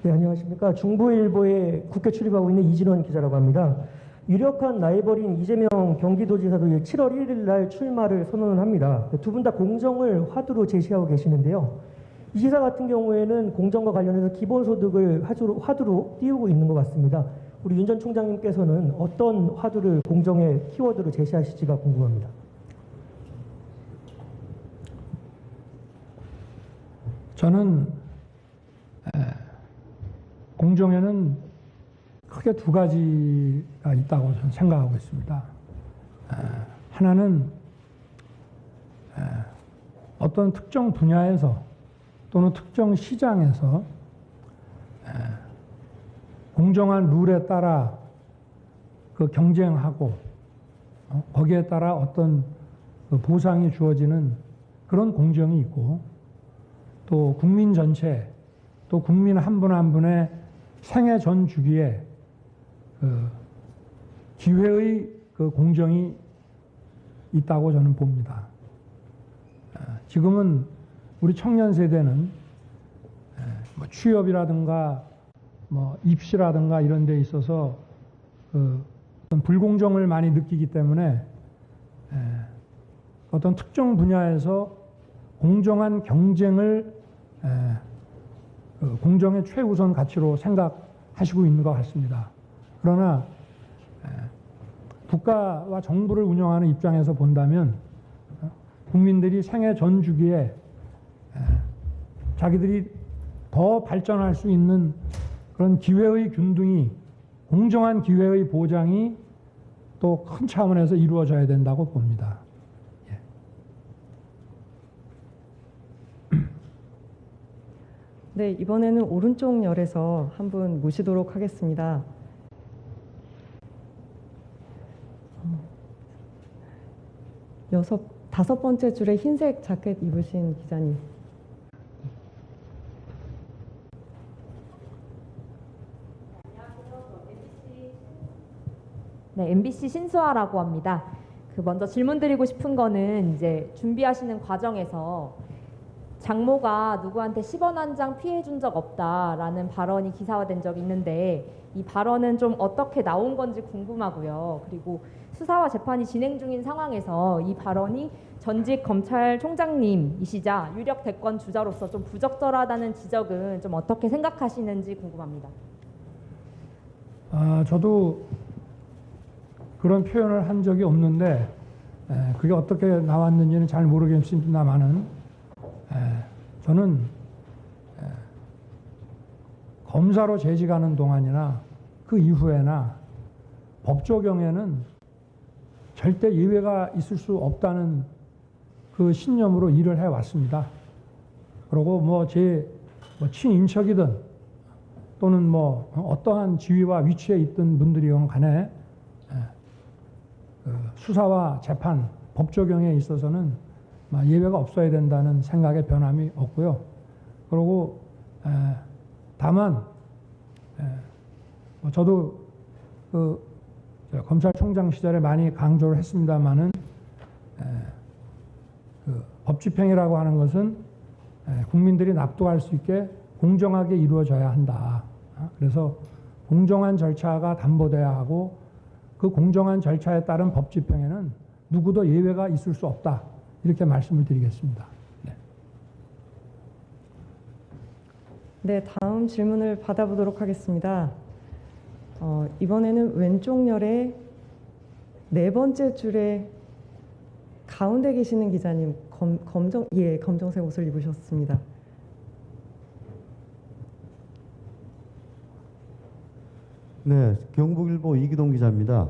네, 안녕하십니까. 중부일보에 국회 출입하고 있는 이진원 기자라고 합니다. 유력한 라이벌인 이재명 경기도지사도 7월 1일 날 출마를 선언을 합니다. 두 분 다 공정을 화두로 제시하고 계시는데요. 이 지사 같은 경우에는 공정과 관련해서 기본소득을 화두로 띄우고 있는 것 같습니다. 우리 윤 전 총장님께서는 어떤 화두를 공정의 키워드로 제시하실지가 궁금합니다. 저는 공정에는 크게 두 가지가 있다고 저는 생각하고 있습니다. 하나는 어떤 특정 분야에서 또는 특정 시장에서 공정한 룰에 따라 그 경쟁하고 거기에 따라 어떤 그 보상이 주어지는 그런 공정이 있고, 또 국민 전체, 또 국민 한 분 한 분의 생애 전 주기에 그 기회의 그 공정이 있다고 저는 봅니다. 지금은 우리 청년 세대는 뭐 취업이라든가 뭐 입시라든가 이런 데 있어서 그 어떤 불공정을 많이 느끼기 때문에 어떤 특정 분야에서 공정한 경쟁을 공정의 최우선 가치로 생각하시고 있는 것 같습니다. 그러나 국가와 정부를 운영하는 입장에서 본다면 국민들이 생애 전 주기에 자기들이 더 발전할 수 있는 그런 기회의 균등이, 공정한 기회의 보장이 또 큰 차원에서 이루어져야 된다고 봅니다. 네, 이번에는 오른쪽 열에서 한 분 모시도록 하겠습니다. 다섯 번째 줄에 흰색 자켓 입으신 기자님. 네, MBC 신수아라고 합니다. 먼저 질문드리고 싶은 거는 이제 준비하시는 과정에서 장모가 누구한테 10원 한 장 피해 준 적 없다라는 발언이 기사화된 적이 있는데, 이 발언은 좀 어떻게 나온 건지 궁금하고요. 그리고 수사와 재판이 진행 중인 상황에서 이 발언이 전직 검찰총장님이시자 유력 대권 주자로서 좀 부적절하다는 지적은 좀 어떻게 생각하시는지 궁금합니다. 저도 그런 표현을 한 적이 없는데 그게 어떻게 나왔는지는 잘 모르겠습니다만은 저는 검사로 재직하는 동안이나 그 이후에나 법 적용에는 절대 예외가 있을 수 없다는 그 신념으로 일을 해왔습니다. 그리고 뭐 제 친인척이든 또는 뭐 어떠한 지위와 위치에 있던 분들이건 간에 수사와 재판, 법 적용에 있어서는 예외가 없어야 된다는 생각에 변함이 없고요. 그리고 다만 저도 그 검찰총장 시절에 많이 강조를 했습니다마는 그 법 집행이라고 하는 것은 국민들이 납득할 수 있게 공정하게 이루어져야 한다. 그래서 공정한 절차가 담보돼야 하고, 그 공정한 절차에 따른 법 집행에는 누구도 예외가 있을 수 없다. 이렇게 말씀을 드리겠습니다. 네, 다음 질문을 받아보도록 하겠습니다. 이번에는 왼쪽 열의 네 번째 줄에 가운데 계시는 기자님, 검정색 옷을 입으셨습니다. 네, 경북일보 이기동 기자입니다.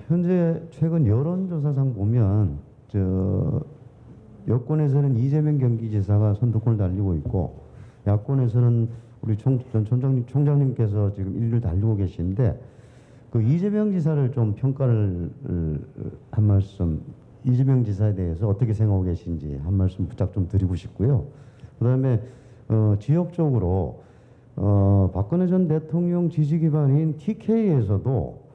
현재 최근 여론조사상 보면 여권에서는 이재명 경기지사가 선두권을 달리고 있고, 야권에서는 우리 총장님께서 지금 1위를 달리고 계신데, 그 이재명 지사를 좀 평가를 한 말씀, 이재명 지사에 대해서 어떻게 생각하고 계신지 한 말씀 부탁 좀 드리고 싶고요. 그다음에 지역적으로 박근혜 전 대통령 지지 기반인 TK에서도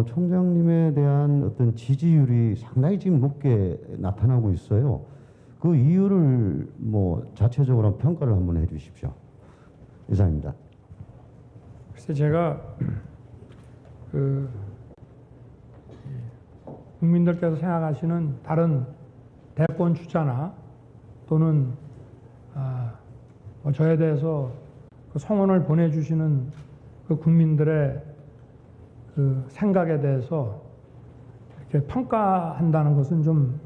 총장님에 대한 어떤 지지율이 상당히 지금 높게 나타나고 있어요. 그 이유를 뭐 자체적으로 평가를 한번 해주십시오. 이상입니다. 글쎄 제가 그 국민들께서 생각하시는 다른 대권 주자나 또는 뭐 저에 대해서 그 성원을 보내주시는 그 국민들의 그 생각에 대해서 이렇게 평가한다는 것은 좀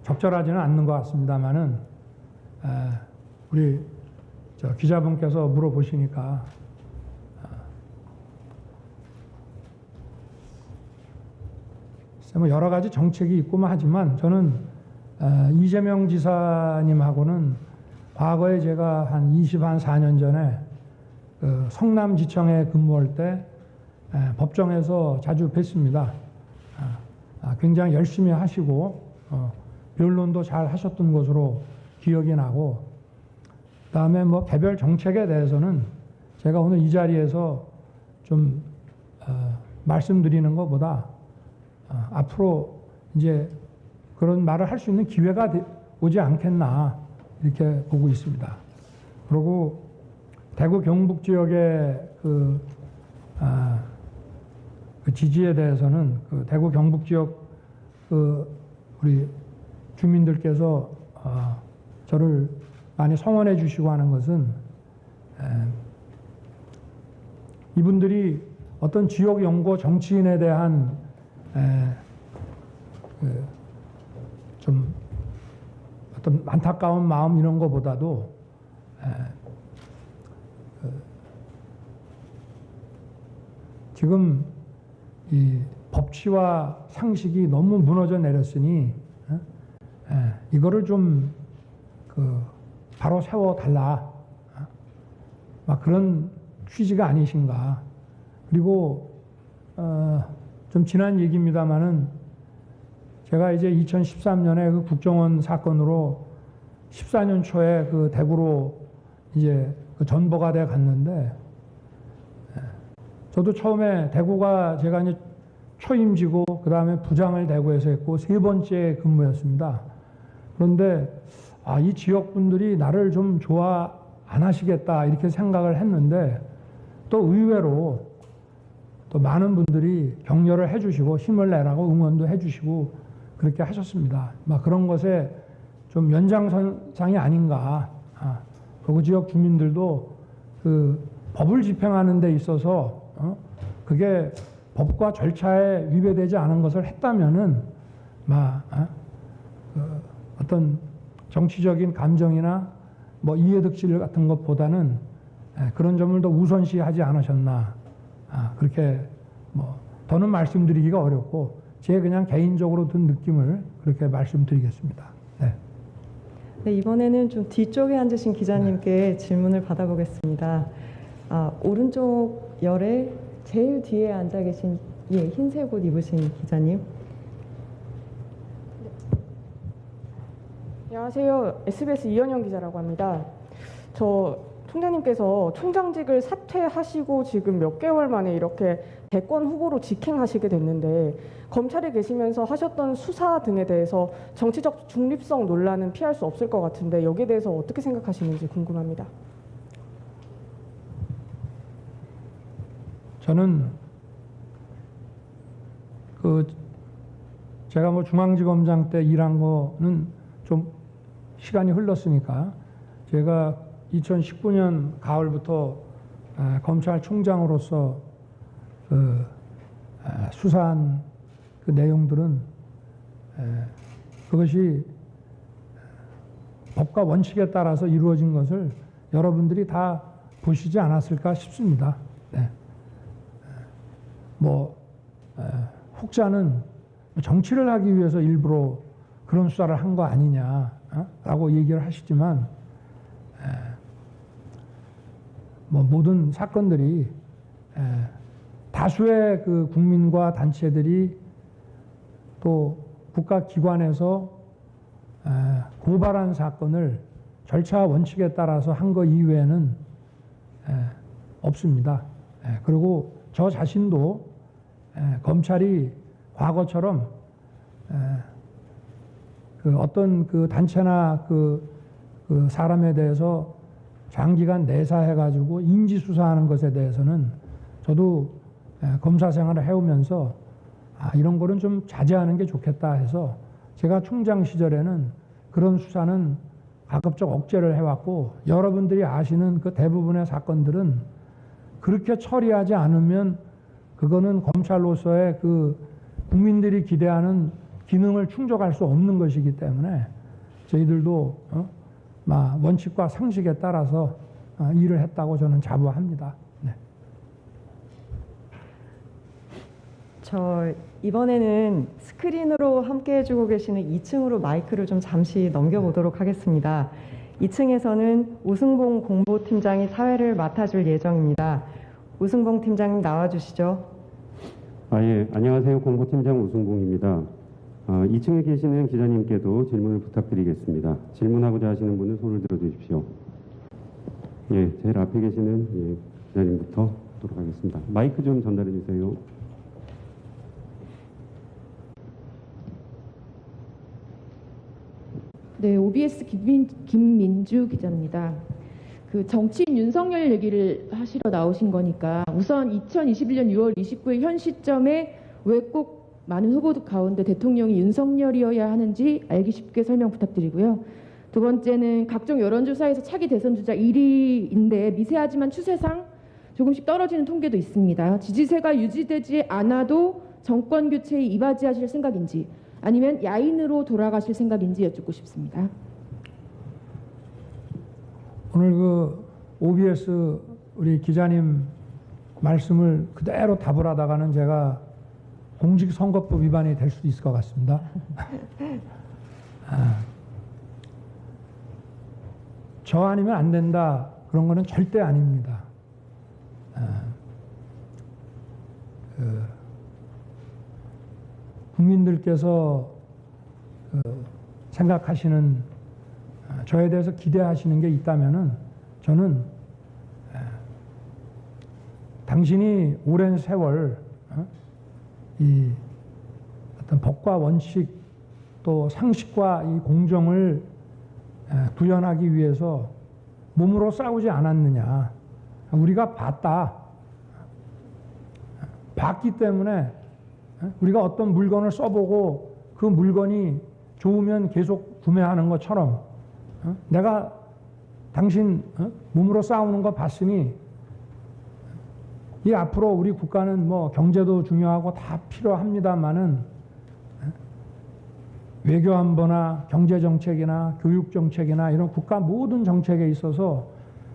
적절하지는 않는 것 같습니다만은 우리 저 기자분께서 물어보시니까 뭐 여러 가지 정책이 있고만 하지만 저는 이재명 지사님하고는 과거에 제가 한 4년 전에 그 성남지청에 근무할 때 법정에서 자주 뵀습니다. 굉장히 열심히 하시고 변론도 잘 하셨던 것으로 기억이 나고, 그다음에 뭐 개별 정책에 대해서는 제가 오늘 이 자리에서 좀 말씀드리는 것보다 앞으로 이제 그런 말을 할 수 있는 기회가 오지 않겠나 이렇게 보고 있습니다. 그리고 대구 경북 지역의 그 지지에 대해서는 그 대구 경북 지역 그 우리 주민들께서 저를 많이 성원해 주시고 하는 것은 이분들이 어떤 지역 연구 정치인에 대한 좀 어떤 안타까운 마음 이런 것보다도 지금 이 법치와 상식이 너무 무너져 내렸으니 이거를 좀 바로 세워 달라, 막 그런 취지가 아니신가. 그리고 좀 지난 얘기입니다만은 제가 이제 2013년에 그 국정원 사건으로 14년 초에 그 대구로 이제 그 전보가 돼 갔는데, 저도 처음에 대구가 제가 이제 초임지고 그 다음에 부장을 대구에서 했고 3번째 근무였습니다. 그런데 이 지역 분들이 나를 좀 좋아 안 하시겠다 이렇게 생각을 했는데, 또 의외로 또 많은 분들이 격려를 해주시고 힘을 내라고 응원도 해주시고 그렇게 하셨습니다. 막 그런 것에 좀 연장선상이 아닌가. 그 지역 주민들도 그 법을 집행하는 데 있어서 그게 법과 절차에 위배되지 않은 것을 했다면은 어떤 정치적인 감정이나 뭐 이해득실 같은 것보다는 그런 점을 더 우선시하지 않으셨나. 그렇게 뭐 더는 말씀드리기가 어렵고 제 그냥 개인적으로 든 느낌을 그렇게 말씀드리겠습니다. 네. 네, 이번에는 좀 뒤쪽에 앉으신 기자님께 질문을 받아보겠습니다. 오른쪽 열에 제일 뒤에 앉아 계신 흰색 옷 입으신 기자님. 안녕하세요. SBS 이현영 기자라고 합니다. 저 총장님께서 총장직을 사퇴하시고 지금 몇 개월 만에 이렇게 대권 후보로 직행하시게 됐는데, 검찰에 계시면서 하셨던 수사 등에 대해서 정치적 중립성 논란은 피할 수 없을 것 같은데 여기에 대해서 어떻게 생각하시는지 궁금합니다. 저는 제가 뭐 중앙지검장 때 일한 거는 좀 시간이 흘렀으니까 제가 2019년 가을부터 검찰총장으로서 수사한 그 내용들은 그것이 법과 원칙에 따라서 이루어진 것을 여러분들이 다 보시지 않았을까 싶습니다. 네. 혹자는 정치를 하기 위해서 일부러 그런 수사를 한 거 아니냐라고 얘기를 하시지만, 모든 사건들이 다수의 그 국민과 단체들이 또 국가기관에서 고발한 사건을 절차 원칙에 따라서 한 거 이외에는 없습니다. 그리고 저 자신도 검찰이 과거처럼 어떤 그 단체나 그 사람에 대해서 장기간 내사해가지고 인지수사하는 것에 대해서는 저도 검사 생활을 해오면서 이런 거는 좀 자제하는 게 좋겠다 해서 제가 총장 시절에는 그런 수사는 가급적 억제를 해왔고, 여러분들이 아시는 그 대부분의 사건들은 그렇게 처리하지 않으면 그거는 검찰로서의 그 국민들이 기대하는 기능을 충족할 수 없는 것이기 때문에 저희들도 원칙과 상식에 따라서 일을 했다고 저는 자부합니다. 네. 저 이번에는 스크린으로 함께 해주고 계시는 2층으로 마이크를 좀 잠시 넘겨보도록 하겠습니다. 2층에서는 우승봉 공보팀장이 사회를 맡아줄 예정입니다. 우승봉 팀장님 나와주시죠. 예, 안녕하세요. 공보팀장 우승봉입니다. 2층에 계시는 기자님께도 질문을 부탁드리겠습니다. 질문하고자 하시는 분은 손을 들어주십시오. 예, 제일 앞에 계시는 기자님부터 하도록 하겠습니다. 마이크 좀 전달해 주세요. 네, OBS 김민주 기자입니다. 그 정치인 윤석열 얘기를 하시러 나오신 거니까 우선 2021년 6월 29일 현 시점에 왜 꼭 많은 후보들 가운데 대통령이 윤석열이어야 하는지 알기 쉽게 설명 부탁드리고요. 두 번째는 각종 여론조사에서 차기 대선 주자 1위인데 미세하지만 추세상 조금씩 떨어지는 통계도 있습니다. 지지세가 유지되지 않아도 정권 교체에 이바지하실 생각인지 아니면 야인으로 돌아가실 생각인지 여쭙고 싶습니다. 오늘 그 OBS 우리 기자님 말씀을 그대로 답을 하다가는 제가 공직선거법 위반이 될 수도 있을 것 같습니다. 저 아니면 안 된다 그런 거는 절대 아닙니다. 국민들께서 생각하시는 저에 대해서 기대하시는 게 있다면은 저는 당신이 오랜 세월 이 어떤 법과 원칙 또 상식과 이 공정을 구현하기 위해서 몸으로 싸우지 않았느냐. 우리가 봤기 때문에 우리가 어떤 물건을 써보고 그 물건이 좋으면 계속 구매하는 것처럼 내가 당신 몸으로 싸우는 거 봤으니 이 앞으로 우리 국가는 뭐 경제도 중요하고 다 필요합니다만은 외교안보나 경제정책이나 교육정책이나 이런 국가 모든 정책에 있어서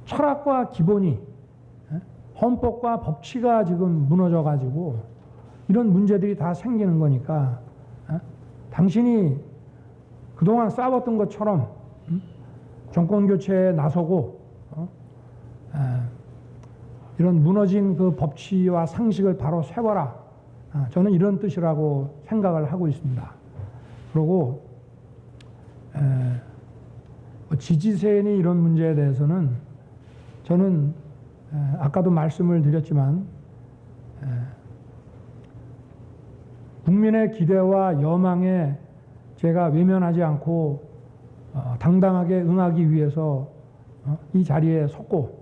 철학과 기본이 헌법과 법치가 지금 무너져 가지고 이런 문제들이 다 생기는 거니까 당신이 그동안 싸웠던 것처럼 정권 교체에 나서고 이런 무너진 그 법치와 상식을 바로 세워라. 저는 이런 뜻이라고 생각을 하고 있습니다. 그리고 지지세니 이런 문제에 대해서는 저는 아까도 말씀을 드렸지만 국민의 기대와 여망에 제가 외면하지 않고 당당하게 응하기 위해서 이 자리에 섰고,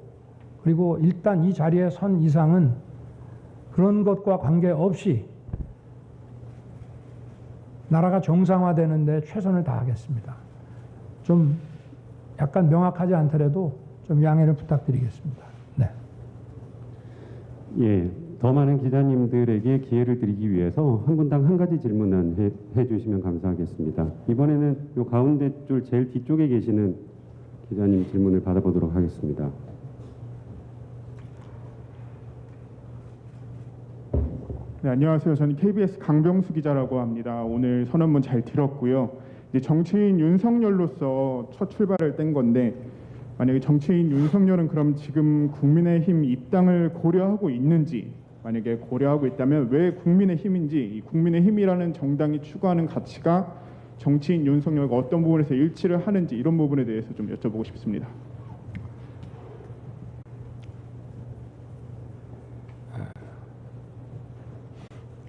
그리고 일단 이 자리에 선 이상은 그런 것과 관계없이 나라가 정상화되는데 최선을 다하겠습니다. 좀 약간 명확하지 않더라도 좀 양해를 부탁드리겠습니다. 네. 예, 더 많은 기자님들에게 기회를 드리기 위해서 한 분당 한 가지 질문만 해주시면 감사하겠습니다. 이번에는 요 가운데 줄 제일 뒤쪽에 계시는 기자님 질문을 받아보도록 하겠습니다. 네, 안녕하세요. 저는 KBS 강병수 기자라고 합니다. 오늘 선언문 잘 들었고요. 이제 정치인 윤석열로서 첫 출발을 뗀 건데, 만약에 정치인 윤석열은 그럼 지금 국민의힘 입당을 고려하고 있는지, 만약에 고려하고 있다면 왜 국민의힘인지, 이 국민의힘이라는 정당이 추구하는 가치가 정치인 윤석열과 어떤 부분에서 일치를 하는지, 이런 부분에 대해서 좀 여쭤보고 싶습니다.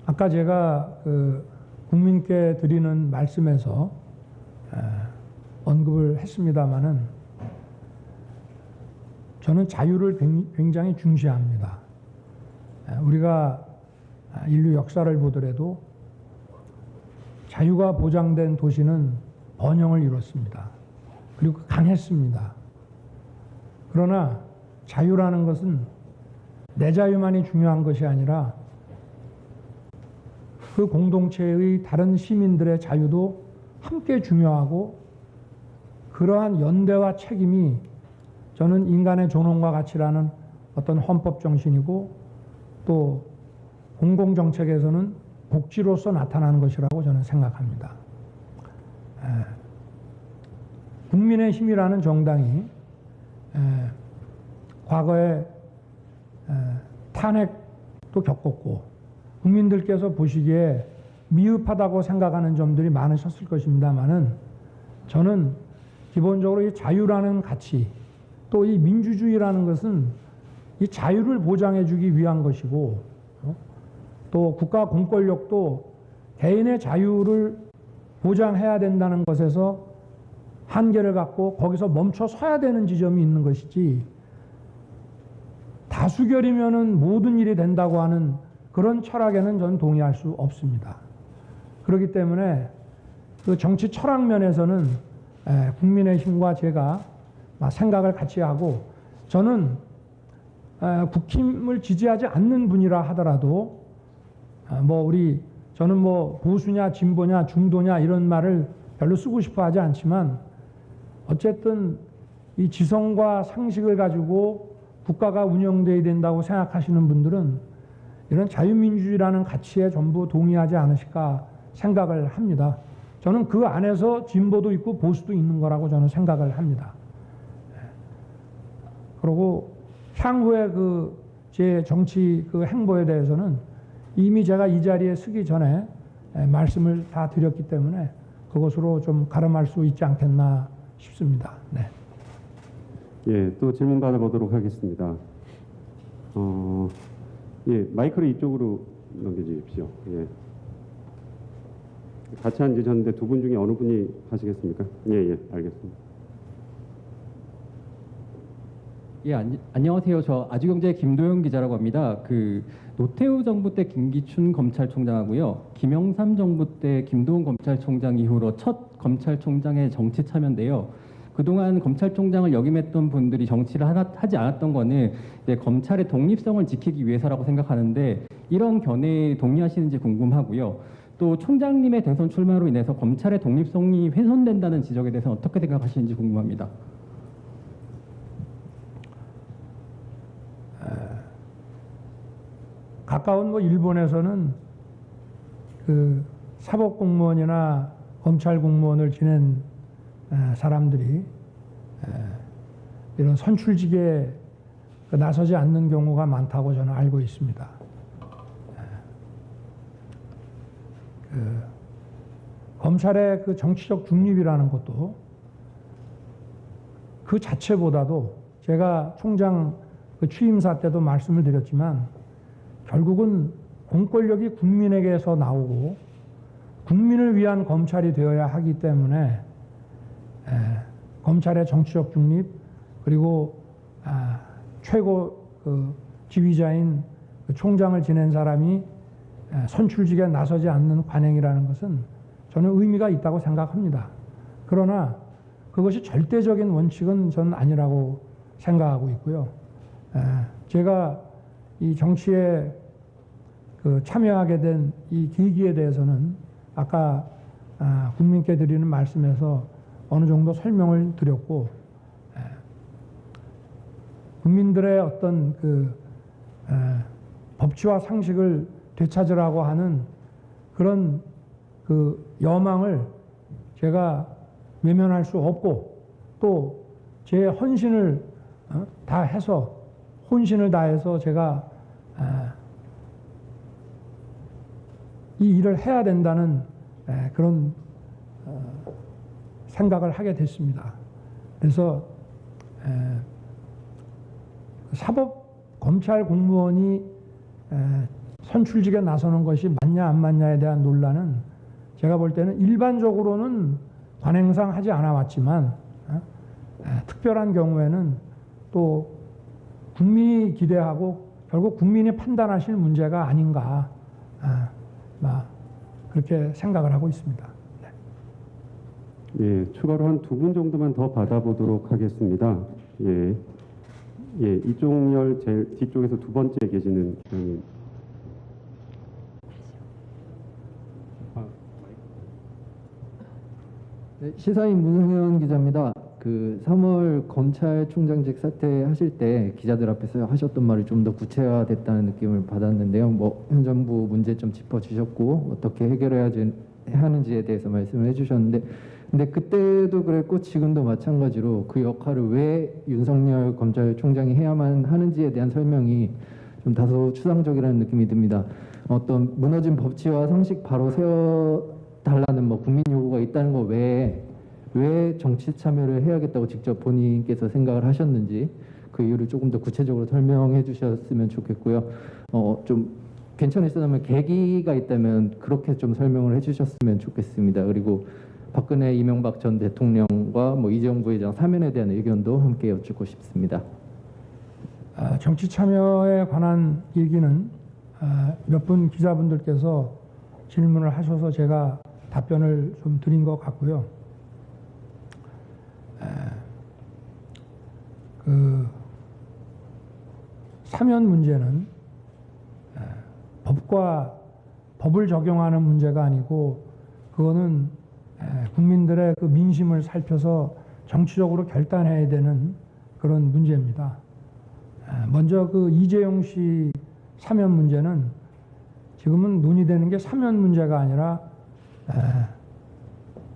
아까 제가 그 국민께 드리는 말씀에서 언급을 했습니다마는 저는 자유를 굉장히 중시합니다. 우리가 인류 역사를 보더라도 자유가 보장된 도시는 번영을 이뤘습니다. 그리고 강했습니다. 그러나 자유라는 것은 내 자유만이 중요한 것이 아니라 그 공동체의 다른 시민들의 자유도 함께 중요하고, 그러한 연대와 책임이 저는 인간의 존엄과 가치라는 어떤 헌법 정신이고, 또 공공정책에서는 복지로서 나타나는 것이라고 저는 생각합니다. 국민의힘이라는 정당이 과거에 탄핵도 겪었고, 국민들께서 보시기에 미흡하다고 생각하는 점들이 많으셨을 것입니다만은, 저는 기본적으로 이 자유라는 가치, 또 이 민주주의라는 것은 이 자유를 보장해 주기 위한 것이고, 또 국가 공권력도 개인의 자유를 보장해야 된다는 것에서 한계를 갖고 거기서 멈춰 서야 되는 지점이 있는 것이지, 다수결이면은 모든 일이 된다고 하는 그런 철학에는 저는 동의할 수 없습니다. 그렇기 때문에 그 정치 철학 면에서는 국민의힘과 제가 생각을 같이 하고, 저는 국힘을 지지하지 않는 분이라 하더라도 저는 보수냐 진보냐 중도냐 이런 말을 별로 쓰고 싶어 하지 않지만, 어쨌든 이 지성과 상식을 가지고 국가가 운영돼야 된다고 생각하시는 분들은 이런 자유민주주의라는 가치에 전부 동의하지 않으실까 생각을 합니다. 저는 그 안에서 진보도 있고 보수도 있는 거라고 저는 생각을 합니다. 그리고 향후에 제 정치 행보에 대해서는 이미 제가 이 자리에 서기 전에 말씀을 다 드렸기 때문에 그것으로 좀 가름할 수 있지 않겠나 싶습니다. 네. 예, 또 질문 받아보도록 하겠습니다. 마이크를 이쪽으로 넘겨주십시오. 예. 같이 앉으셨는데 두 분 중에 어느 분이 하시겠습니까? 예, 알겠습니다. 예, 안녕하세요. 저 아주경제 김도영 기자라고 합니다. 노태우 정부 때 김기춘 검찰총장하고요, 김영삼 정부 때 김도훈 검찰총장 이후로 첫 검찰총장의 정치 참여인데요. 그동안 검찰총장을 역임했던 분들이 정치를 하지 않았던 거는 이제 검찰의 독립성을 지키기 위해서라고 생각하는데, 이런 견해에 동의하시는지 궁금하고요. 또 총장님의 대선 출마로 인해서 검찰의 독립성이 훼손된다는 지적에 대해서 어떻게 생각하시는지 궁금합니다. 가까운 일본에서는 사법공무원이나 검찰공무원을 지낸 사람들이 이런 선출직에 나서지 않는 경우가 많다고 저는 알고 있습니다. 검찰의 정치적 중립이라는 것도 그 자체보다도, 제가 총장 취임사 때도 말씀을 드렸지만, 결국은 공권력이 국민에게서 나오고 국민을 위한 검찰이 되어야 하기 때문에 검찰의 정치적 중립, 그리고 최고 지휘자인 총장을 지낸 사람이 선출직에 나서지 않는 관행이라는 것은 저는 의미가 있다고 생각합니다. 그러나 그것이 절대적인 원칙은 저는 아니라고 생각하고 있고요. 제가 이 정치에 참여하게 된 이 계기에 대해서는 아까 국민께 드리는 말씀에서 어느 정도 설명을 드렸고, 국민들의 어떤 법치와 상식을 되찾으라고 하는 그런 여망을 제가 외면할 수 없고, 또 제 헌신을 다해서, 혼신을 다해서 제가 이 일을 해야 된다는 그런 생각을 하게 됐습니다. 그래서 사법 검찰 공무원이 선출직에 나서는 것이 맞냐 안 맞냐에 대한 논란은 제가 볼 때는 일반적으로는 관행상 하지 않아 왔지만, 특별한 경우에는 또 국민이 기대하고 결국 국민이 판단하실 문제가 아닌가 그렇게 생각을 하고 있습니다. 예, 추가로 한 두 분 정도만 더 받아보도록 하겠습니다. 예, 이쪽 열 제일 뒤쪽에서 두 번째 계시는 기자님. 네, 시사인 문성현 기자입니다. 그 3월 검찰총장직 사퇴하실 때 기자들 앞에서 하셨던 말이 좀 더 구체화됐다는 느낌을 받았는데요. 뭐 현 정부 문제점 짚어주셨고 어떻게 해결해야 하는지에 대해서 말씀을 해주셨는데, 근데 그때도 그랬고 지금도 마찬가지로 그 역할을 왜 윤석열 검찰총장이 해야만 하는지에 대한 설명이 좀 다소 추상적이라는 느낌이 듭니다. 어떤 무너진 법치와 상식 바로 세워달라는 뭐 국민 요구가 있다는 거 외에 왜 정치 참여를 해야겠다고 직접 본인께서 생각을 하셨는지 그 이유를 조금 더 구체적으로 설명해 주셨으면 좋겠고요. 좀 괜찮으시다면 계기가 있다면 그렇게 좀 설명을 해 주셨으면 좋겠습니다. 그리고 박근혜 이명박 전 대통령과 뭐 이재용 부회장 사면에 대한 의견도 함께 여쭙고 싶습니다. 정치 참여에 관한 얘기는 몇 분 기자분들께서 질문을 하셔서 제가 답변을 좀 드린 것 같고요. 그 사면 문제는 법을 적용하는 문제가 아니고 그거는 국민들의 그 민심을 살펴서 정치적으로 결단해야 되는 그런 문제입니다. 먼저 그 이재용 씨 사면 문제는 지금은 논의되는 게 사면 문제가 아니라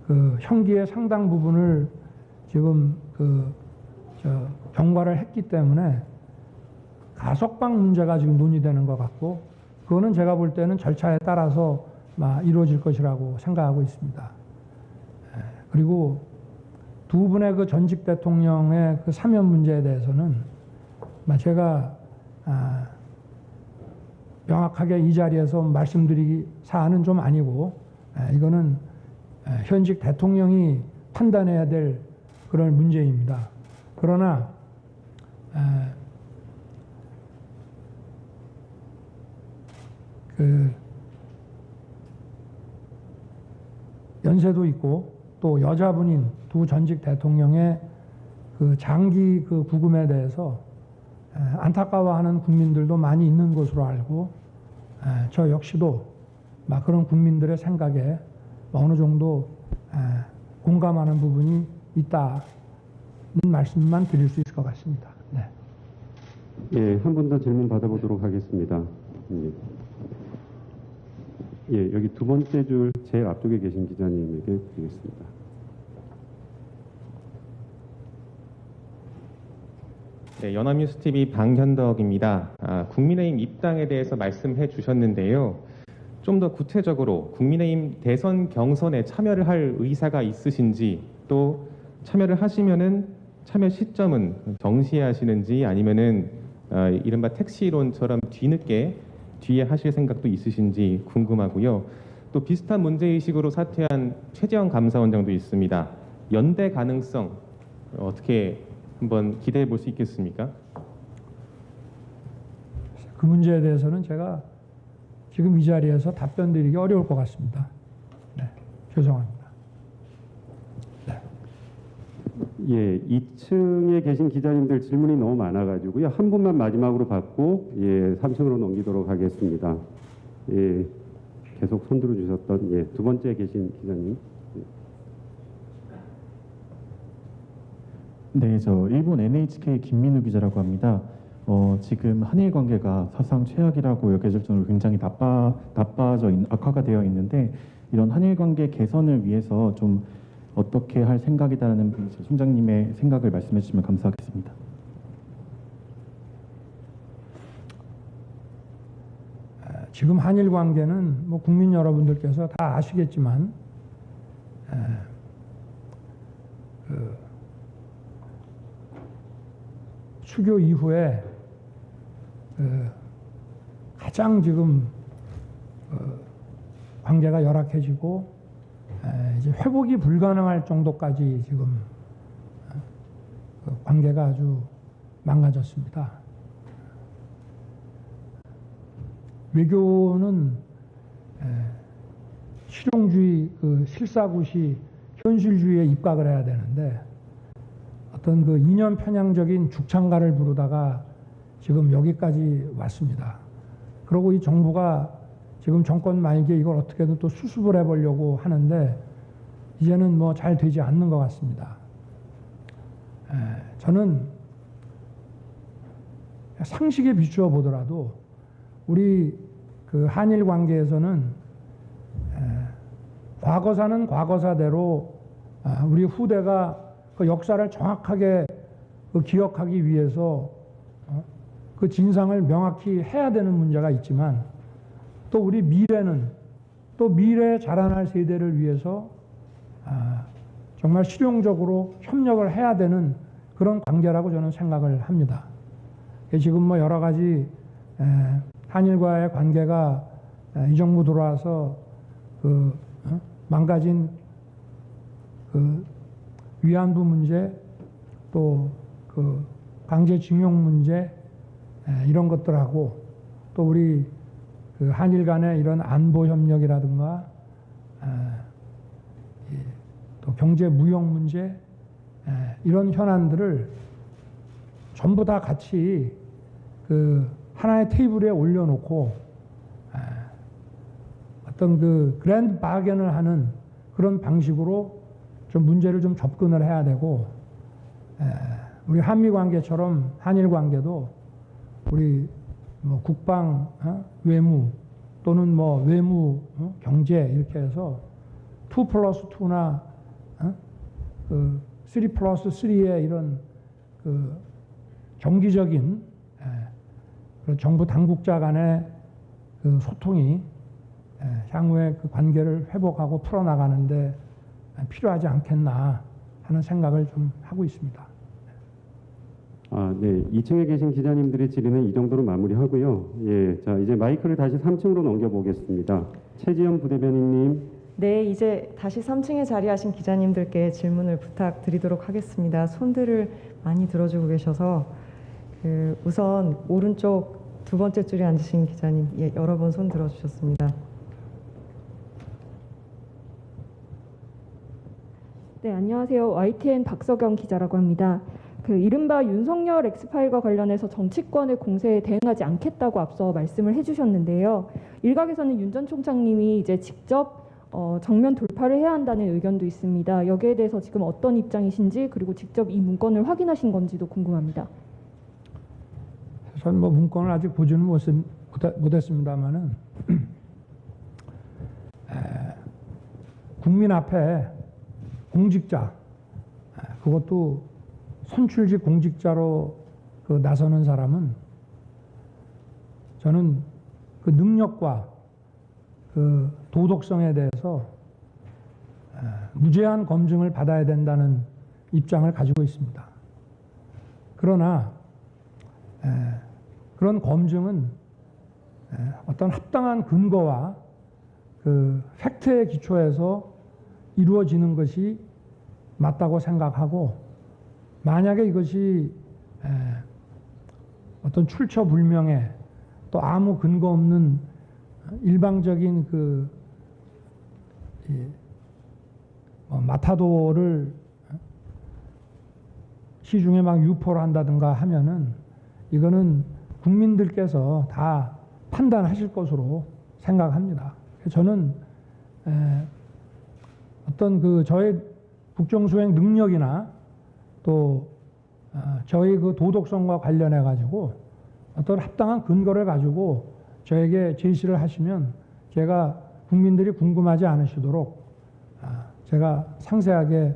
그 형기의 상당 부분을 지금 경과를 했기 때문에 가석방 문제가 지금 논의되는 것 같고, 그거는 제가 볼 때는 절차에 따라서 이루어질 것이라고 생각하고 있습니다. 그리고 두 분의 그 전직 대통령의 그 사면 문제에 대해서는 제가 명확하게 이 자리에서 말씀드리기 사안은 좀 아니고, 이거는 현직 대통령이 판단해야 될 그런 문제입니다. 그러나 그 연세도 있고 또 여자분인 두 전직 대통령의 그 장기 그 구금에 대해서 안타까워하는 국민들도 많이 있는 것으로 알고, 저 역시도 그런 국민들의 생각에 어느 정도 공감하는 부분이 있다는 말씀만 드릴 수 있을 것 같습니다. 네. 예, 한 분 더 질문 받아보도록 하겠습니다. 예, 여기 두 번째 줄 제일 앞쪽에 계신 기자님에게 드리겠습니다. 네, 연합뉴스TV 방현덕입니다. 국민의힘 입당에 대해서 말씀해 주셨는데요. 좀 더 구체적으로 국민의힘 대선 경선에 참여를 할 의사가 있으신지, 또 참여를 하시면은 참여 시점은 정시에 하시는지 아니면은 이른바 택시론처럼 뒤에 하실 생각도 있으신지 궁금하고요. 또 비슷한 문제의식으로 사퇴한 최재형 감사원장도 있습니다. 연대 가능성 어떻게 한번 기대해 볼 수 있겠습니까? 그 문제에 대해서는 제가 지금 이 자리에서 답변 드리기 어려울 것 같습니다. 네, 죄송합니다. 네. 예, 2층에 계신 기자님들 질문이 너무 많아가지고요. 한 분만 마지막으로 받고 3층으로 넘기도록 하겠습니다. 예, 계속 손 들어주셨던 두 번째 계신 기자님. 네, 저 일본 NHK 김민우 기자라고 합니다. 지금 한일 관계가 사상 최악이라고 여겨질 정도로 굉장히 악화가 되어 있는데, 이런 한일 관계 개선을 위해서 좀 어떻게 할 생각이다라는 총장님의 생각을 말씀해 주시면 감사하겠습니다. 지금 한일 관계는 뭐 국민 여러분들께서 다 아시겠지만 수교 이후에 가장 지금 관계가 열악해지고 이제 회복이 불가능할 정도까지 지금 관계가 아주 망가졌습니다. 외교는 실용주의, 그 실사구시, 현실주의에 입각을 해야 되는데 어떤 그 이념 편향적인 죽창가를 부르다가 지금 여기까지 왔습니다. 그리고 이 정부가 지금 정권 말기에 이걸 어떻게든 또 수습을 해보려고 하는데 이제는 뭐 잘 되지 않는 것 같습니다. 저는 상식에 비추어 보더라도 우리 그 한일 관계에서는 과거사는 과거사대로 우리 후대가 그 역사를 정확하게 기억하기 위해서 그 진상을 명확히 해야 되는 문제가 있지만 또 우리 미래는 또 미래에 자라날 세대를 위해서 정말 실용적으로 협력을 해야 되는 그런 관계라고 저는 생각을 합니다. 지금 뭐 여러 가지 한일과의 관계가 이 정부 들어와서 그 망가진 그 위안부 문제 또 그 강제징용 문제 이런 것들하고 또 우리 그 한일 간의 이런 안보 협력이라든가 또 경제 무역 문제 이런 현안들을 전부 다 같이 그 하나의 테이블에 올려놓고 어떤 그 그랜드 바겐을 하는 그런 방식으로 좀 문제를 좀 접근을 해야 되고 우리 한미 관계처럼 한일 관계도 우리 뭐 국방, 외무 또는 뭐 외무, 경제 이렇게 해서 2+2나 그 3+3의 이런 그 정기적인 정부 당국자 간의 그 소통이 향후에 그 관계를 회복하고 풀어나가는데 필요하지 않겠나 하는 생각을 좀 하고 있습니다. 네. 2층에 계신 기자님들의 질의는 이 정도로 마무리하고요. 예, 자 이제 마이크를 다시 3층으로 넘겨보겠습니다. 최지연 부대변인님. 네, 이제 다시 3층에 자리하신 기자님들께 질문을 부탁드리도록 하겠습니다. 손들을 많이 들어주고 계셔서 우선 오른쪽 두 번째 줄에 앉으신 기자님 여러 번 손 들어주셨습니다. 네, 안녕하세요. YTN 박서경 기자라고 합니다. 그 이른바 윤석열 엑스파일과 관련해서 정치권의 공세에 대응하지 않겠다고 앞서 말씀을 해주셨는데요. 일각에서는 윤 전 총장님이 이제 직접 정면 돌파를 해야 한다는 의견도 있습니다. 여기에 대해서 지금 어떤 입장이신지 그리고 직접 이 문건을 확인하신 건지도 궁금합니다. 저는 뭐 문건을 아직 보지는 못했습니다만은 국민 앞에 공직자 그것도 선출직 공직자로 그 나서는 사람은 저는 그 능력과 그 도덕성에 대해서 무제한 검증을 받아야 된다는 입장을 가지고 있습니다. 그러나 그런 검증은 어떤 합당한 근거와 그 팩트에 기초해서 이루어지는 것이 맞다고 생각하고 만약에 이것이 어떤 출처불명의 또 아무 근거 없는 일방적인 그 마타도를 시중에 막 유포를 한다든가 하면은 이거는 국민들께서 다 판단하실 것으로 생각합니다. 저는 어떤 그 저의 국정수행 능력이나 또 저희 그 도덕성과 관련해 가지고 어떤 합당한 근거를 가지고 저에게 제시를 하시면 제가 국민들이 궁금하지 않으시도록 제가 상세하게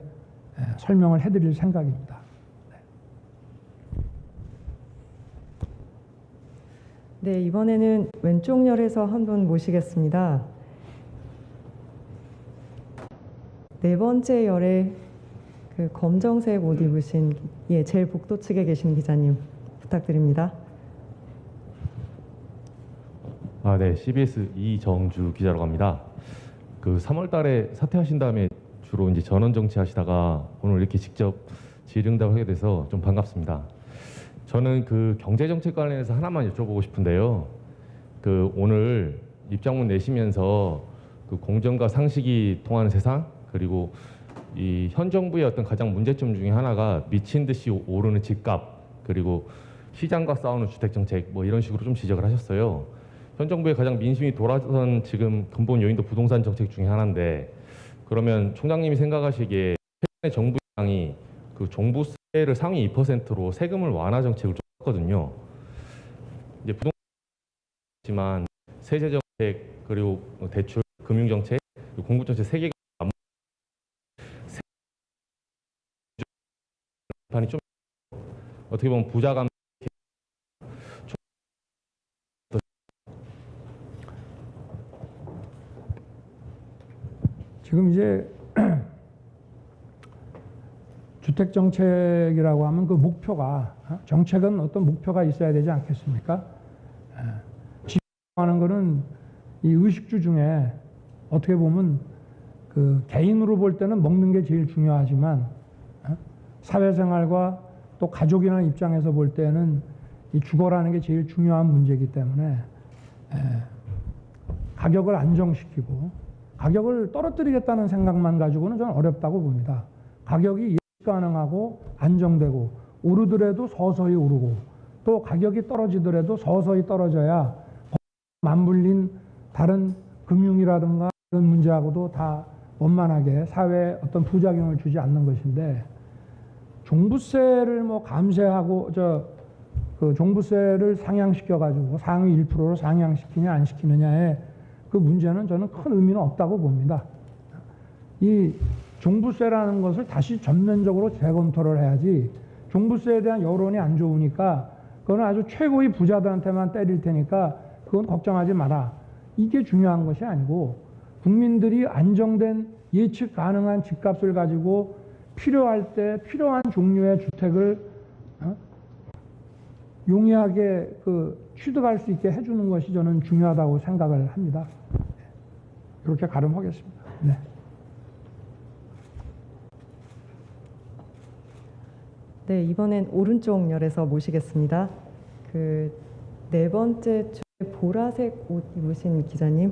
설명을 해드릴 생각입니다. 네, 이번에는 왼쪽 열에서 한 분 모시겠습니다. 네 번째 열에 그 검정색 옷 입으신 제일 복도 측에 계신 기자님 부탁드립니다. 네, CBS 이정주 기자라고 합니다. 그 3월달에 사퇴하신 다음에 주로 이제 전원 정치하시다가 오늘 이렇게 직접 질의응답을 하게 돼서 좀 반갑습니다. 저는 그 경제 정책 관련해서 하나만 여쭤보고 싶은데요. 그 오늘 입장문 내시면서 그 공정과 상식이 통하는 세상, 그리고 이 현 정부의 어떤 가장 문제점 중에 하나가 미친 듯이 오르는 집값, 그리고 시장과 싸우는 주택 정책, 뭐 이런 식으로 좀 지적을 하셨어요. 현 정부의 가장 민심이 돌아선 지금 근본 요인도 부동산 정책 중에 하나인데, 그러면 총장님이 생각하시기에 최근에 정부 당이 그 종부세를 상위 2%로 세금을 완화 정책을 좀 했거든요. 이제 부동산지만 세제 정책, 그리고 대출, 금융 정책, 그리고 공급 정책 세 개가 판이 좀 어떻게 보면 부자감 지금 이제 주택 정책이라고 하면 그 목표가, 정책은 어떤 목표가 있어야 되지 않겠습니까? 지표하는 거는 이 의식주 중에 어떻게 보면 그 개인으로 볼 때는 먹는 게 제일 중요하지만 사회생활과 또 가족이나 입장에서 볼 때는 이 주거라는 게 제일 중요한 문제이기 때문에 가격을 안정시키고 가격을 떨어뜨리겠다는 생각만 가지고는 저는 어렵다고 봅니다. 가격이 예측 가능하고 안정되고 오르더라도 서서히 오르고 또 가격이 떨어지더라도 서서히 떨어져야 맞물린 다른 금융이라든가 이런 문제하고도 다 원만하게 사회에 어떤 부작용을 주지 않는 것인데, 종부세를 뭐 감세하고 그 종부세를 상향시켜 가지고 상위 1%로 상향시키냐 안 시키느냐에 그 문제는 저는 큰 의미는 없다고 봅니다. 이 종부세라는 것을 다시 전면적으로 재검토를 해야지, 종부세에 대한 여론이 안 좋으니까 그건 아주 최고의 부자들한테만 때릴 테니까 그건 걱정하지 마라, 이게 중요한 것이 아니고, 국민들이 안정된 예측 가능한 집값을 가지고 필요할 때 필요한 종류의 주택을 용이하게 취득할 수 있게 해주는 것이 저는 중요하다고 생각을 합니다. 이렇게 가름하겠습니다. 네. 네, 이번엔 오른쪽 열에서 모시겠습니다. 그 네 번째 줄에 보라색 옷 입으신 기자님.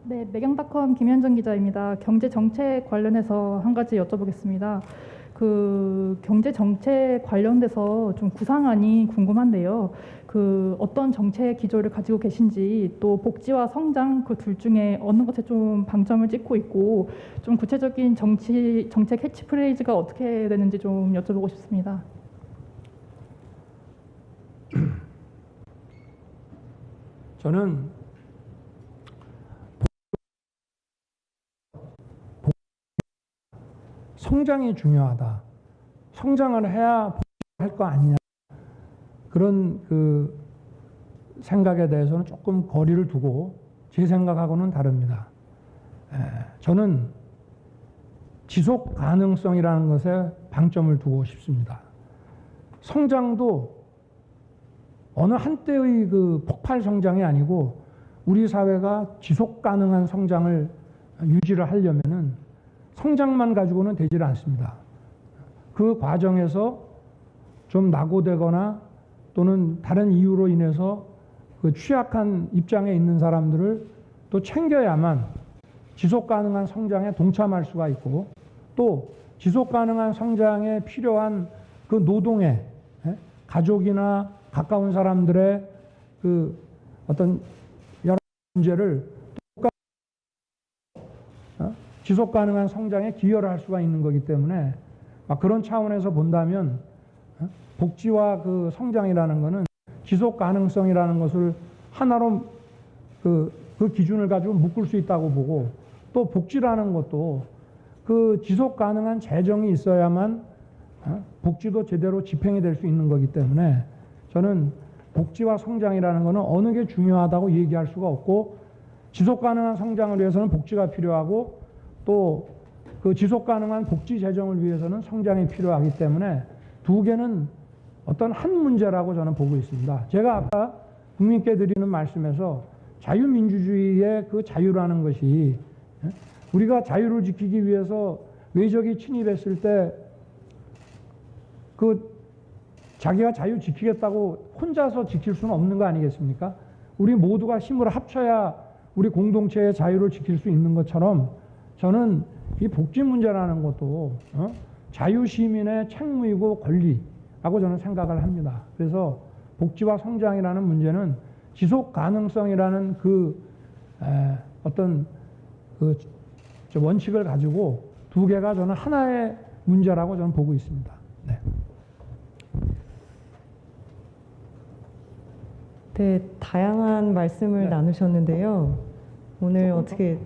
네, 매경닷컴 김현정 기자입니다. 경제 정책 관련해서 한 가지 여쭤보겠습니다. 그 경제 정책 관련돼서 좀 구상안이 궁금한데요. 그 어떤 정책 기조를 가지고 계신지, 또 복지와 성장 그 둘 중에 어느 것에 좀 방점을 찍고 있고, 좀 구체적인 정책 캐치프레이즈가 어떻게 되는지 좀 여쭤보고 싶습니다. 저는 성장이 중요하다. 성장을 해야 할 거 아니냐. 그런 그 생각에 대해서는 조금 거리를 두고 제 생각하고는 다릅니다. 저는 지속 가능성이라는 것에 방점을 두고 싶습니다. 성장도 어느 한때의 그 폭발 성장이 아니고, 우리 사회가 지속 가능한 성장을 유지를 하려면은 성장만 가지고는 되질 않습니다. 그 과정에서 좀 낙오되거나 또는 다른 이유로 인해서 그 취약한 입장에 있는 사람들을 또 챙겨야만 지속 가능한 성장에 동참할 수가 있고, 또 지속 가능한 성장에 필요한 그 노동에 가족이나 가까운 사람들의 그 어떤 여러 문제를 지속 가능한 성장에 기여를 할 수가 있는 거기 때문에, 그런 차원에서 본다면 복지와 그 성장이라는 것은 지속 가능성이라는 것을 하나로 그 기준을 가지고 묶을 수 있다고 보고, 또 복지라는 것도 그 지속 가능한 재정이 있어야만 복지도 제대로 집행이 될 수 있는 거기 때문에, 저는 복지와 성장이라는 것은 어느 게 중요하다고 얘기할 수가 없고, 지속 가능한 성장을 위해서는 복지가 필요하고, 또 그 지속 가능한 복지 재정을 위해서는 성장이 필요하기 때문에 두 개는 어떤 한 문제라고 저는 보고 있습니다. 제가 아까 국민께 드리는 말씀에서 자유민주주의의 그 자유라는 것이 우리가 자유를 지키기 위해서 외적이 침입했을 때 그 자기가 자유 지키겠다고 혼자서 지킬 수는 없는 거 아니겠습니까? 우리 모두가 힘을 합쳐야 우리 공동체의 자유를 지킬 수 있는 것처럼 저는 이 복지 문제라는 것도 자유 시민의 책무이고 권리라고 저는 생각을 합니다. 그래서 복지와 성장이라는 문제는 지속 가능성이라는 어떤 원칙을 가지고 두 개가 저는 하나의 문제라고 저는 보고 있습니다. 네. 네, 다양한 말씀을 나누셨는데요. 오늘 어떻게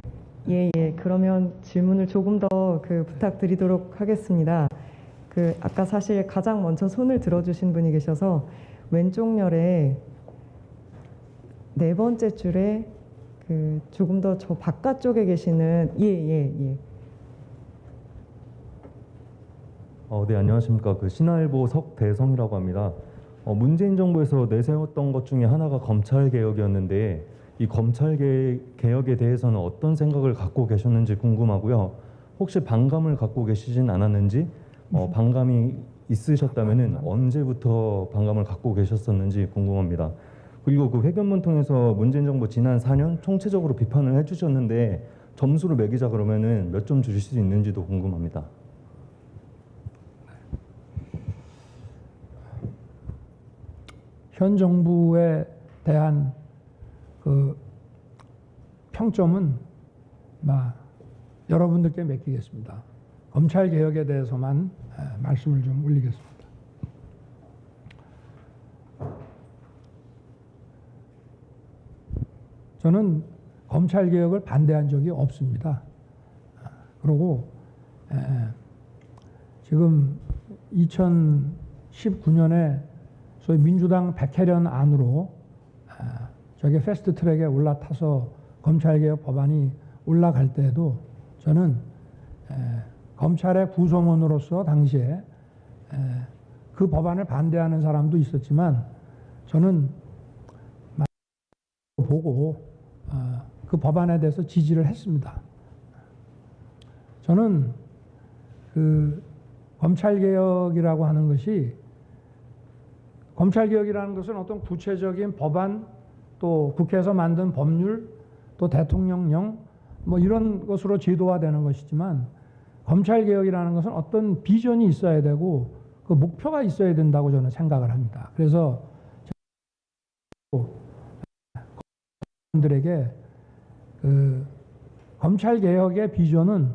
그러면 질문을 조금 더 부탁드리도록 하겠습니다. 아까 사실 가장 먼저 손을 들어주신 분이 계셔서 왼쪽 열에 네 번째 줄에 조금 더 저 바깥쪽에 계시는 네, 안녕하십니까. 신화일보 석대성이라고 합니다. 문재인 정부에서 내세웠던 것 중에 하나가 검찰 개혁이었는데 이 검찰 개혁에 대해서는 어떤 생각을 갖고 계셨는지 궁금하고요. 혹시 반감을 갖고 계시진 않았는지, 반감이 있으셨다면은 언제부터 반감을 갖고 계셨었는지 궁금합니다. 그리고 그 회견문 통해서 문재인 정부 지난 4년 총체적으로 비판을 해주셨는데 점수를 매기자 그러면은 몇 점 주실 수 있는지도 궁금합니다. 현 정부에 대한 평점은 여러분들께 맡기겠습니다. 검찰 개혁에 대해서만 말씀을 좀 올리겠습니다. 저는 검찰 개혁을 반대한 적이 없습니다. 그리고 지금 2019년에 소위 민주당 백혜련 안으로 저게 패스트 트랙에 올라타서 검찰개혁 법안이 올라갈 때에도 저는 검찰의 구성원으로서 당시에 그 법안을 반대하는 사람도 있었지만 저는 보고 그 법안에 대해서 지지를 했습니다. 저는 검찰개혁이라고 하는 것이 검찰개혁이라는 것은 어떤 구체적인 법안 또 국회에서 만든 법률 또 대통령령 이런 것으로 제도화되는 것이지만 검찰개혁이라는 것은 어떤 비전이 있어야 되고 그 목표가 있어야 된다고 저는 생각을 합니다. 그래서 들에게 검찰개혁의 비전은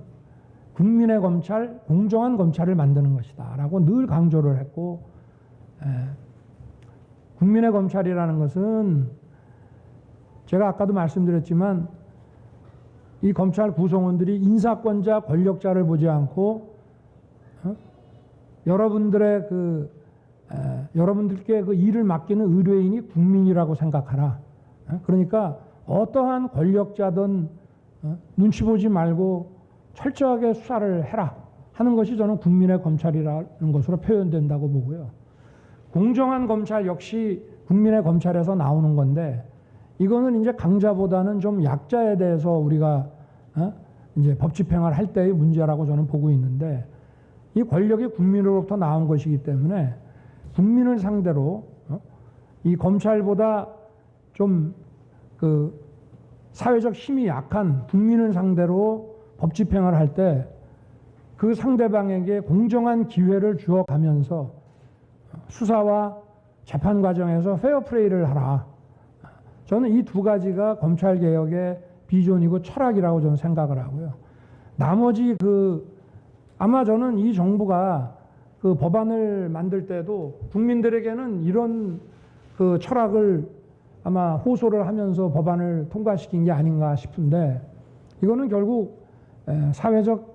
국민의 검찰, 공정한 검찰을 만드는 것이다 라고 늘 강조를 했고 국민의 검찰이라는 것은 제가 아까도 말씀드렸지만 이 검찰 구성원들이 인사권자, 권력자를 보지 않고 여러분들께 그 일을 맡기는 의뢰인이 국민이라고 생각하라. 그러니까 어떠한 권력자든 눈치 보지 말고 철저하게 수사를 해라 하는 것이 저는 국민의 검찰이라는 것으로 표현된다고 보고요. 공정한 검찰 역시 국민의 검찰에서 나오는 건데 이거는 이제 강자보다는 좀 약자에 대해서 우리가 이제 법 집행을 할 때의 문제라고 저는 보고 있는데 이 권력이 국민으로부터 나온 것이기 때문에 국민을 상대로 이 검찰보다 좀 사회적 힘이 약한 국민을 상대로 법 집행을 할 때 그 상대방에게 공정한 기회를 주어가면서 수사와 재판 과정에서 페어플레이를 하라. 저는 이 두 가지가 검찰개혁의 비전이고 철학이라고 저는 생각을 하고요. 나머지 아마 저는 이 정부가 그 법안을 만들 때도 국민들에게는 이런 철학을 아마 호소를 하면서 법안을 통과시킨 게 아닌가 싶은데 이거는 결국 사회적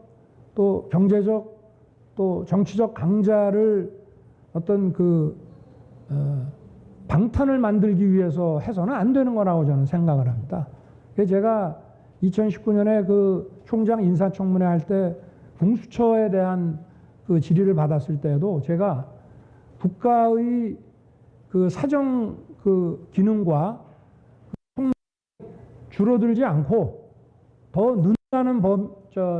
또 경제적 또 정치적 강자를 어떤 방탄을 만들기 위해서 해서는 안 되는 거라고 저는 생각을 합니다. 그래서 제가 2019년에 그 총장 인사청문회 할 때 공수처에 대한 그 질의를 받았을 때도 제가 국가의 그 사정 기능과 줄어들지 않고 더 라는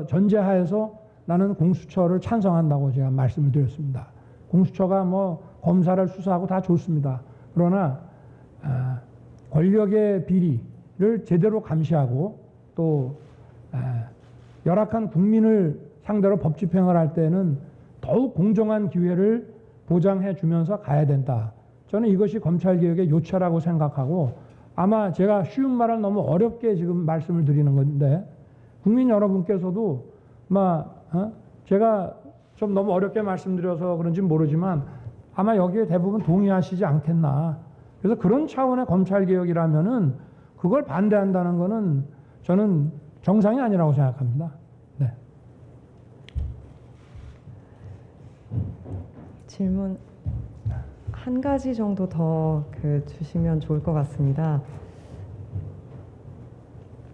전제하에서 나는 공수처를 찬성한다고 제가 말씀을 드렸습니다. 공수처가 뭐 검사를 수사하고 다 좋습니다. 그러나 권력의 비리를 제대로 감시하고 또 열악한 국민을 상대로 법 집행을 할 때는 더욱 공정한 기회를 보장해 주면서 가야 된다. 저는 이것이 검찰개혁의 요체라고 생각하고 아마 제가 쉬운 말을 너무 어렵게 지금 말씀을 드리는 건데 국민 여러분께서도 제가 좀 너무 어렵게 말씀드려서 그런지 모르지만 아마 여기에 대부분 동의하시지 않겠나. 그래서 그런 차원의 검찰개혁이라면은 그걸 반대한다는 거는 저는 정상이 아니라고 생각합니다. 네. 질문 한 가지 정도 더 주시면 좋을 것 같습니다.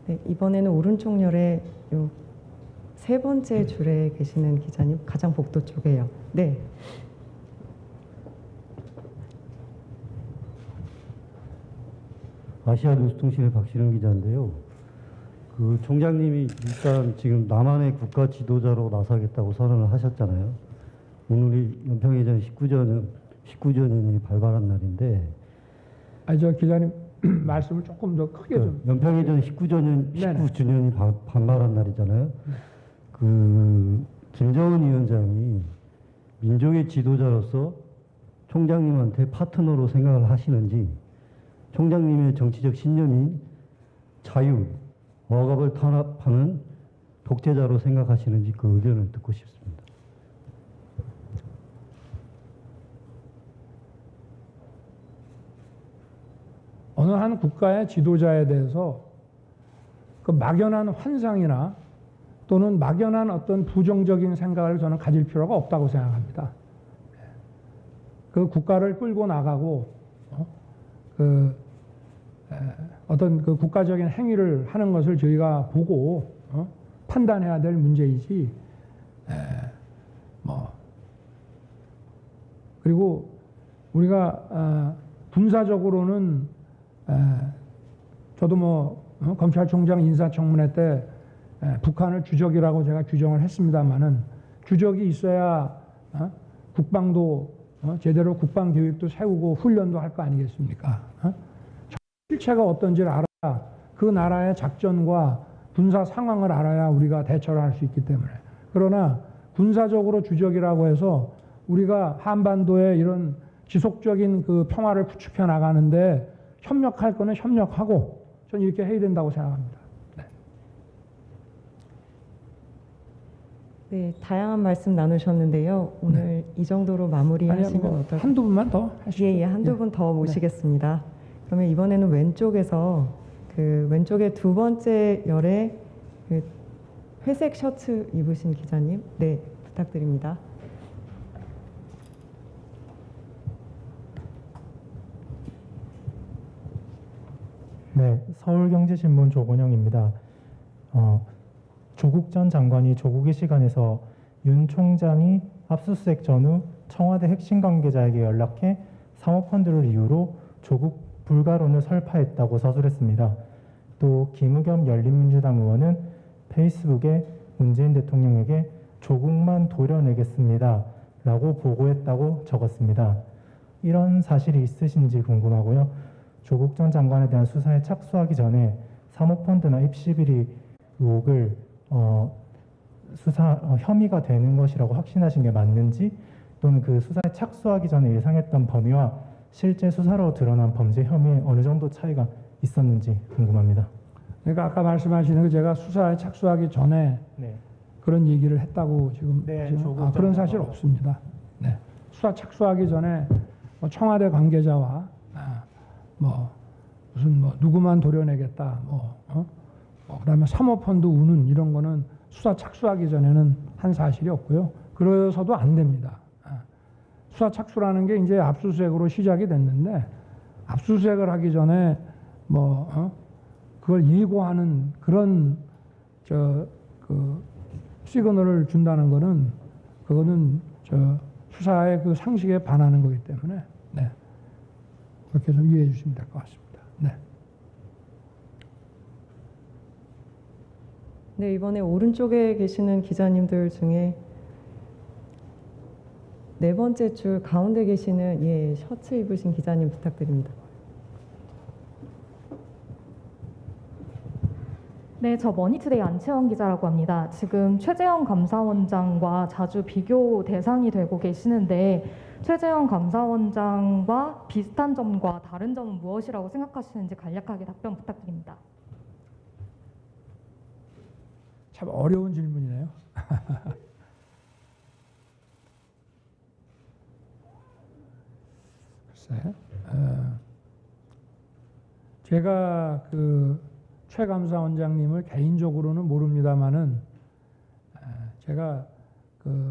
네, 이번에는 오른쪽 열에 요 세 번째 줄에 계시는 기자님, 가장 복도 쪽에요. 네. 아시아 뉴스통신의 박시름 기자인데요. 그 총장님이 일단 지금 남한의 국가 지도자로 나서겠다고 선언을 하셨잖아요. 오늘이 연평해전 19주년이 발발한 날인데. 저 기자님 말씀을 조금 더 크게 좀. 연평해전 19주년이 발발한 날이잖아요. 그 김정은 위원장이 민족의 지도자로서 총장님한테 파트너로 생각을 하시는지, 총장님의 정치적 신념인 자유, 억압을 탄압하는 독재자로 생각하시는지 그 의견을 듣고 싶습니다. 어느 한 국가의 지도자에 대해서 그 막연한 환상이나 또는 막연한 어떤 부정적인 생각을 저는 가질 필요가 없다고 생각합니다. 그 국가를 끌고 나가고 어떤 그 국가적인 행위를 하는 것을 저희가 보고 판단해야 될 문제이지. 그리고 우리가 군사적으로는 저도 검찰총장 인사청문회 때 북한을 주적이라고 제가 규정을 했습니다마는 주적이 있어야 국방도 제대로 국방 교육도 세우고 훈련도 할 거 아니겠습니까? 실체가 어떤지를 알아야 그 나라의 작전과 군사 상황을 알아야 우리가 대처를 할 수 있기 때문에. 그러나 군사적으로 주적이라고 해서 우리가 한반도에 이런 지속적인 그 평화를 구축해 나가는데 협력할 거는 협력하고 저는 이렇게 해야 된다고 생각합니다. 네, 다양한 말씀 나누셨는데요. 오늘 이 정도로 마무리하시면 어떨까요? 한두 분만 더 하시죠. 예, 한두 분 더 모시겠습니다. 그러면 이번에는 왼쪽에서 왼쪽에 두 번째 열에 회색 셔츠 입으신 기자님, 네, 부탁드립니다. 네, 서울경제신문 조건영입니다. 조국 전 장관이 조국의 시간에서 윤 총장이 압수수색 전후 청와대 핵심 관계자에게 연락해 사모펀드를 이유로 조국 불가론을 설파했다고 서술했습니다. 또 김의겸 열린민주당 의원은 페이스북에 문재인 대통령에게 조국만 도려내겠습니다 라고 보고했다고 적었습니다. 이런 사실이 있으신지 궁금하고요. 조국 전 장관에 대한 수사에 착수하기 전에 사모펀드나 입시비리 의혹을 혐의가 되는 것이라고 확신하신 게 맞는지, 또는 그 수사에 착수하기 전에 예상했던 범위와 실제 수사로 드러난 범죄 혐의에 어느 정도 차이가 있었는지 궁금합니다. 그러니까 아까 말씀하시는 거 제가 수사에 착수하기 전에 그런 얘기를 했다고 지금 그런 사실 없습니다. 네. 수사 착수하기 전에 청와대 관계자와 무슨 누구만 도려내겠다 그다음에 사모펀드 우는 이런 거는 수사 착수하기 전에는 한 사실이 없고요. 그래서도 안 됩니다. 수사 착수라는 게 이제 압수수색으로 시작이 됐는데 압수수색을 하기 전에 그걸 예고하는 그런 시그널을 준다는 거는 그거는 수사의 그 상식에 반하는 거기 때문에 그렇게 좀 이해해 주시면 될 것 같습니다. 네. 네, 이번에 오른쪽에 계시는 기자님들 중에 네 번째 줄 가운데 계시는 셔츠 입으신 기자님 부탁드립니다. 네, 저 머니투데이 안채원 기자라고 합니다. 지금 최재형 감사원장과 자주 비교 대상이 되고 계시는데 최재형 감사원장과 비슷한 점과 다른 점은 무엇이라고 생각하시는지 간략하게 답변 부탁드립니다. 참 어려운 질문이네요. 글쎄, 제가 최 감사원장님을 개인적으로는 모릅니다만은 제가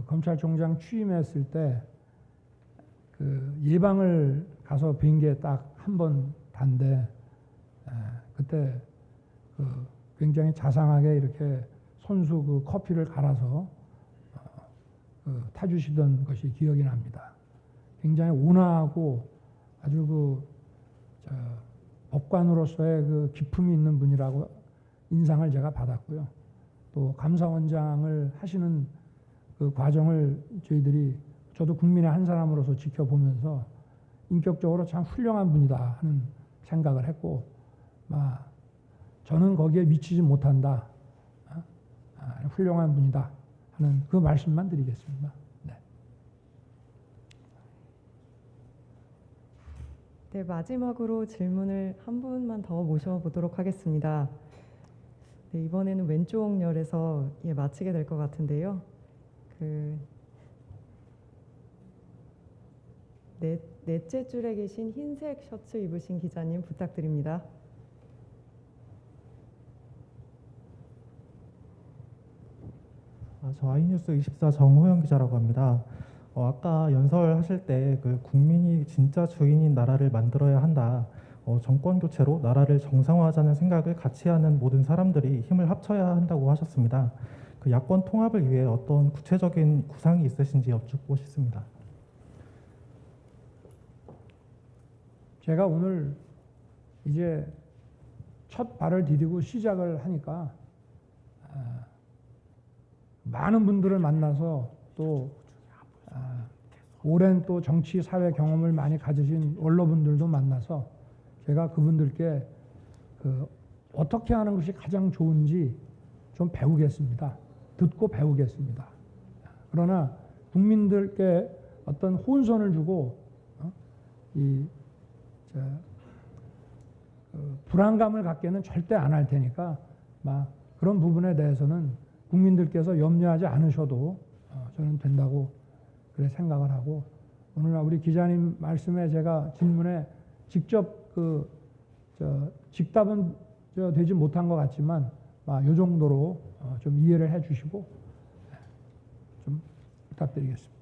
검찰총장 취임했을 때 예방을 가서 뵌 게 딱 한 번 단데 그때 굉장히 자상하게 이렇게 손수 커피를 갈아서 타주시던 것이 기억이 납니다. 굉장히 온화하고 아주 법관으로서의 기품이 있는 분이라고 인상을 제가 받았고요. 또 감사원장을 하시는 과정을 저도 국민의 한 사람으로서 지켜보면서 인격적으로 참 훌륭한 분이다 하는 생각을 했고, 저는 거기에 미치지 못한다, 훌륭한 분이다 하는 그 말씀만 드리겠습니다. 네, 마지막으로 질문을 한 분만 더 모셔보도록 하겠습니다. 네, 이번에는 왼쪽 열에서 마치게 될 것 같은데요. 넷째 줄에 계신 흰색 셔츠 입으신 기자님 부탁드립니다. 저 아이뉴스 24 정호영 기자라고 합니다. 아까 연설하실 때 국민이 진짜 주인인 나라를 만들어야 한다. 정권 교체로 나라를 정상화하자는 생각을 같이 하는 모든 사람들이 힘을 합쳐야 한다고 하셨습니다. 야권 통합을 위해 어떤 구체적인 구상이 있으신지 여쭙고 싶습니다. 제가 오늘 이제 첫 발을 디디고 시작을 하니까 많은 분들을 만나서 또 오랜 또 정치 사회 경험을 많이 가지신 원로분들도 만나서 제가 그분들께 어떻게 하는 것이 가장 좋은지 좀 배우겠습니다. 듣고 배우겠습니다. 그러나 국민들께 어떤 혼선을 주고 불안감을 갖게는 절대 안 할 테니까 그런 부분에 대해서는 국민들께서 염려하지 않으셔도 저는 된다고 그래 생각을 하고, 오늘 우리 기자님 말씀에 제가 질문에 직접 직답은 되지 못한 것 같지만 이 정도로 좀 이해를 해주시고 좀 부탁드리겠습니다.